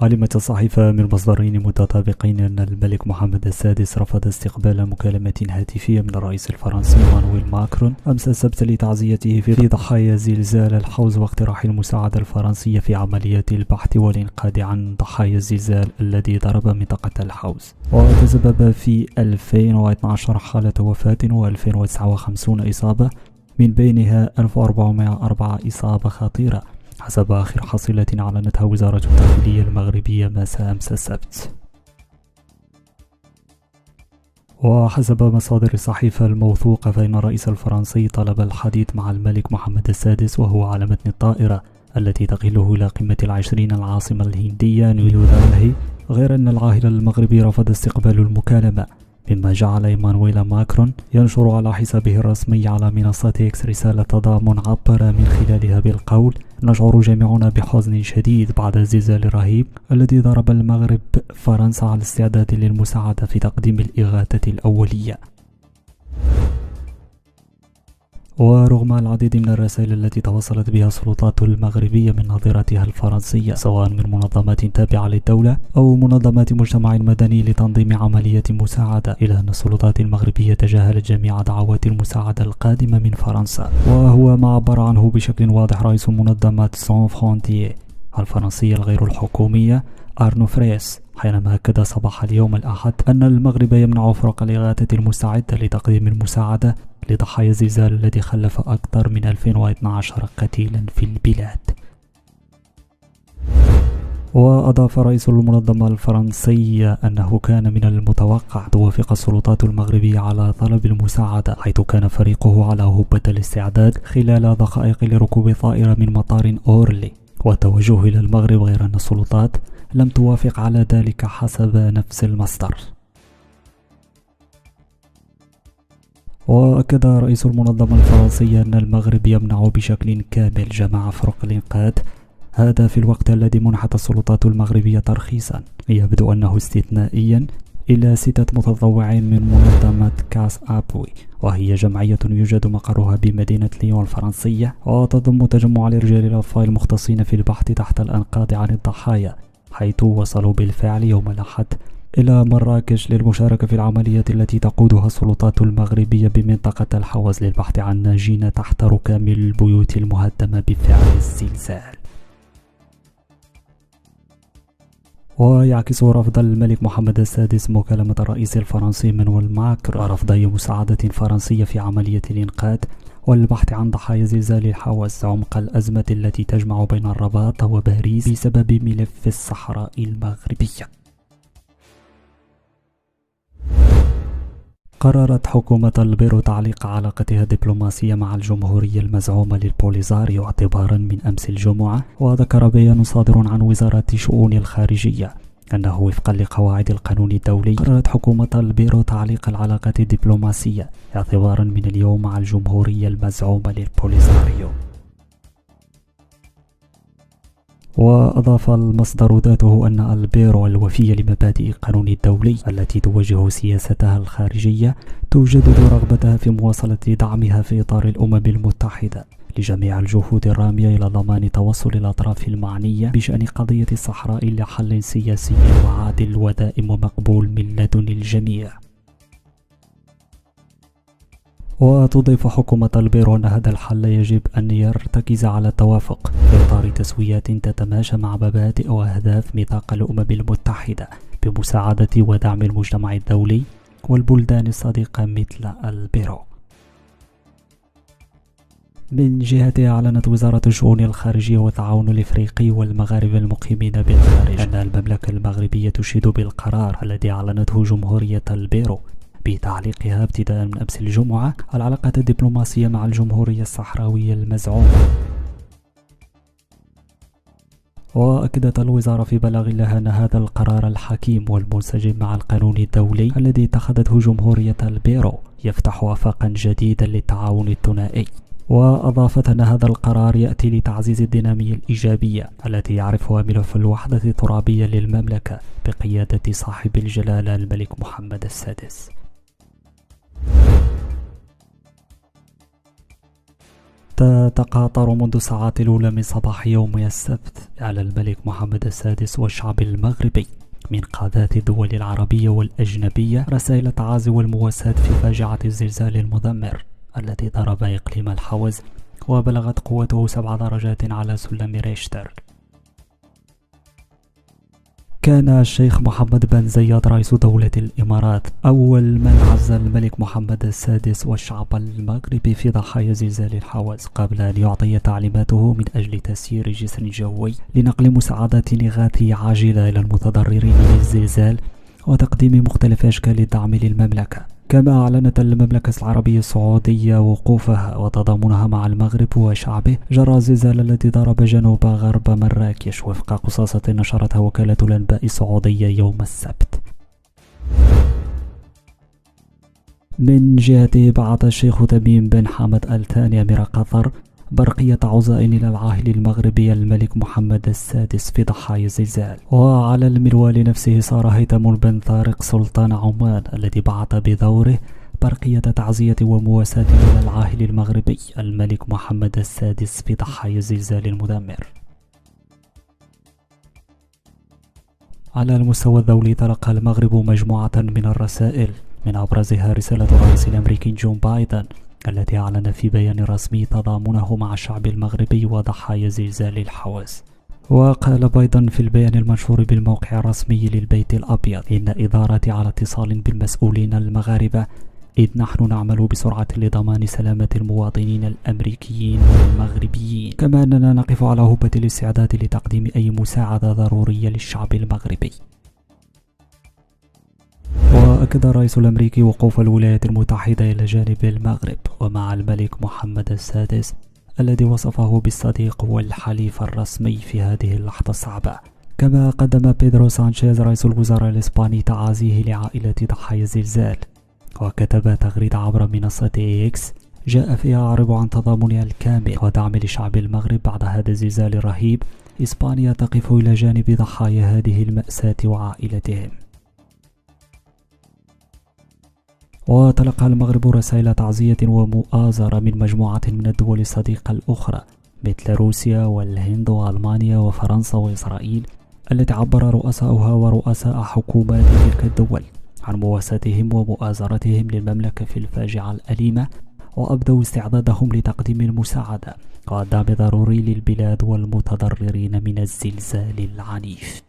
علمت الصحيفة من مصدرين متطابقين أن الملك محمد السادس رفض استقبال مكالمة هاتفية من الرئيس الفرنسي مانويل ماكرون أمس السبت لتعزيته في ضحايا زلزال الحوز واقتراح المساعدة الفرنسية في عمليات البحث والإنقاذ عن ضحايا الزلزال الذي ضرب منطقة الحوز، وتسبب في 2012 حالة وفاة و2059 إصابة، من بينها 1404 إصابة خطيرة حسب آخر حصيلة أعلنتها وزارة الداخلية المغربية مساء أمس السبت. وحسب مصادر الصحيفة الموثوقة فإن الرئيس الفرنسي طلب الحديث مع الملك محمد السادس وهو على متن الطائرة التي تقله إلى قمة ال20 العاصمة الهندية نيودلهي، غير أن العاهل المغربي رفض استقبال المكالمة، مما جعل إيمانويل ماكرون ينشر على حسابه الرسمي على منصة إكس رسالة تضامن عبر من خلالها بالقول: نشعر جميعنا بحزن شديد بعد الزلزال الرهيب الذي ضرب المغرب. فرنسا على استعداد للمساعدة في تقديم الإغاثة الأولية. ورغم العديد من الرسائل التي توصلت بها السلطات المغربية من نظيرتها الفرنسية سواء من منظمات تابعة للدولة أو منظمات مجتمع مدني لتنظيم عملية مساعدة، إلى أن السلطات المغربية تجاهلت جميع دعوات المساعدة القادمة من فرنسا، وهو ما عبر عنه بشكل واضح رئيس منظمة سان فرونتييه الفرنسية الغير الحكومية أرنو فريس، حينما أكد صباح اليوم الأحد أن المغرب يمنع فرق الإغاثة المستعدة لتقديم المساعدة لضحايا الزلزال الذي خلف أكثر من 2012 قتيلا في البلاد. وأضاف رئيس المنظمة الفرنسية أنه كان من المتوقع أن توافق السلطات المغربية على طلب المساعدة، حيث كان فريقه على هبة الاستعداد خلال دقائق لركوب طائرة من مطار أورلي والتوجه إلى المغرب، غير أن السلطات لم توافق على ذلك حسب نفس المصدر. وأكد رئيس المنظمة الفرنسية أن المغرب يمنع بشكل كامل جماع فرق الإنقاذ، هذا في الوقت الذي منحت السلطات المغربية ترخيصا يبدو أنه استثنائيا إلى 6 متطوعين من منظمة كاس أبوي، وهي جمعية يوجد مقرها بمدينة ليون الفرنسية، وتضم تجمع لرجال الأطفال المختصين في البحث تحت الأنقاض عن الضحايا، حيث وصلوا بالفعل يوم الأحد إلى مراكش للمشاركة في العملية التي تقودها السلطات المغربية بمنطقة الحوز للبحث عن ناجين تحت ركام البيوت المهدمة بفعل الزلزال. ويعكس رفض الملك محمد السادس مكالمة الرئيس الفرنسي مانويل ماكرون ورفض أي مساعدة فرنسية في عملية الإنقاذ والبحث عن ضحايا زلزال الحوز عمق الأزمة التي تجمع بين الرباط وباريس بسبب ملف الصحراء المغربية. قررت حكومة البيرو تعليق علاقتها الدبلوماسية مع الجمهورية المزعومة للبوليزاريو اعتبارا من أمس الجمعة. وذكر بيان صادر عن وزارة شؤون الخارجية أنه وفقا لقواعد القانون الدولي قررت حكومة البيرو تعليق العلاقات الدبلوماسية اعتبارا من اليوم مع الجمهورية المزعومة للبوليزاريو. وأضاف المصدر ذاته أن البيرو الوفية لمبادئ القانون الدولي التي توجه سياستها الخارجية توجد رغبتها في مواصلة دعمها في إطار الأمم المتحدة لجميع الجهود الرامية إلى ضمان توصل الأطراف المعنية بشأن قضية الصحراء لحل سياسي وعادل ودائم ومقبول من لدن الجميع. وتضيف حكومة البيرو أن هذا الحل يجب أن يرتكز على التوافق في إطار تسويات تتماشى مع مبادئ وأهداف ميثاق الأمم المتحدة بمساعدة ودعم المجتمع الدولي والبلدان الصديقة مثل البيرو. من جهتها أعلنت وزارة الشؤون الخارجية والتعاون الإفريقي والمغاربة المقيمين بالخارج أن المملكة المغربية تشيد بالقرار الذي أعلنته جمهورية البيرو بتعليقها ابتداء من أمس الجمعة العلاقات الدبلوماسية مع الجمهورية الصحراوية المزعومة. وأكدت الوزارة في بلاغ لها أن هذا القرار الحكيم والمنسجم مع القانون الدولي الذي اتخذته جمهورية البيرو يفتح آفاقا جديدة للتعاون الثنائي. وأضافت أن هذا القرار يأتي لتعزيز الدينامية الإيجابية التي يعرفها ملف الوحدة الترابية للمملكة بقيادة صاحب الجلالة الملك محمد السادس. تتقاطر منذ الساعات الأولى من صباح يوم السبت على الملك محمد السادس والشعب المغربي من قادات الدول العربية والأجنبية رسائل التعازي والمواساة في فاجعة الزلزال المدمر الذي ضرب إقليم الحوز وبلغت قوته 7 درجات على سلم ريشتر. كان الشيخ محمد بن زايد رئيس دولة الإمارات أول من عزى الملك محمد السادس والشعب المغربي في ضحايا زلزال الحوز قبل أن يعطي تعليماته من أجل تسيير جسر جوي لنقل مساعدات إغاثية عاجلة إلى المتضررين من الزلزال وتقديم مختلف أشكال الدعم للمملكة. كما أعلنت المملكة العربية السعودية وقوفها وتضامنها مع المغرب وشعبه جراء الزلزال الذي ضرب جنوب غرب مراكش وفق قصاصة نشرتها وكالة الأنباء السعودية يوم السبت. من جهته بعث الشيخ تميم بن حمد آل ثاني أمير قطر برقية عزاء إلى العاهل المغربي الملك محمد السادس في ضحايا الزلزال. وعلى المنوال نفسه صار هيثم بن طارق سلطان عمان الذي بعث بدوره برقية تعزية ومواساة إلى العاهل المغربي الملك محمد السادس في ضحايا الزلزال المدمر. على المستوى الدولي تلقى المغرب مجموعة من الرسائل من أبرزها رسالة الرئيس الأمريكي جو بايدن التي أعلن في بيان رسمي تضامنه مع الشعب المغربي وضحايا زلزال الحوز. وقال بايدن في البيان المنشور بالموقع الرسمي للبيت الأبيض إن إدارتي على اتصال بالمسؤولين المغاربة إذ نحن نعمل بسرعة لضمان سلامة المواطنين الأمريكيين والمغربيين، كما أننا نقف على هبة الاستعداد لتقديم أي مساعدة ضرورية للشعب المغربي. وأكد الرئيس الأمريكي وقوف الولايات المتحدة إلى جانب المغرب ومع الملك محمد السادس الذي وصفه بالصديق والحليف الرسمي في هذه اللحظة الصعبة. كما قدم بيدرو سانشيز رئيس الوزراء الإسباني تعازيه لعائلة ضحايا الزلزال، وكتب تغريدة عبر منصة إكس جاء فيها أعرب عن تضامنها الكامل ودعم لشعب المغرب بعد هذا الزلزال الرهيب. إسبانيا تقف إلى جانب ضحايا هذه المأساة وعائلتهم. وتلقى المغرب رسائل تعزية ومؤازرة من مجموعة من الدول الصديقة الأخرى مثل روسيا والهند وألمانيا وفرنسا وإسرائيل التي عبر رؤساؤها ورؤساء حكومات تلك الدول عن مواساتهم ومؤازرتهم للمملكة في الفاجعة الأليمة، وأبدوا استعدادهم لتقديم المساعدة والدعم الضروري للبلاد والمتضررين من الزلزال العنيف.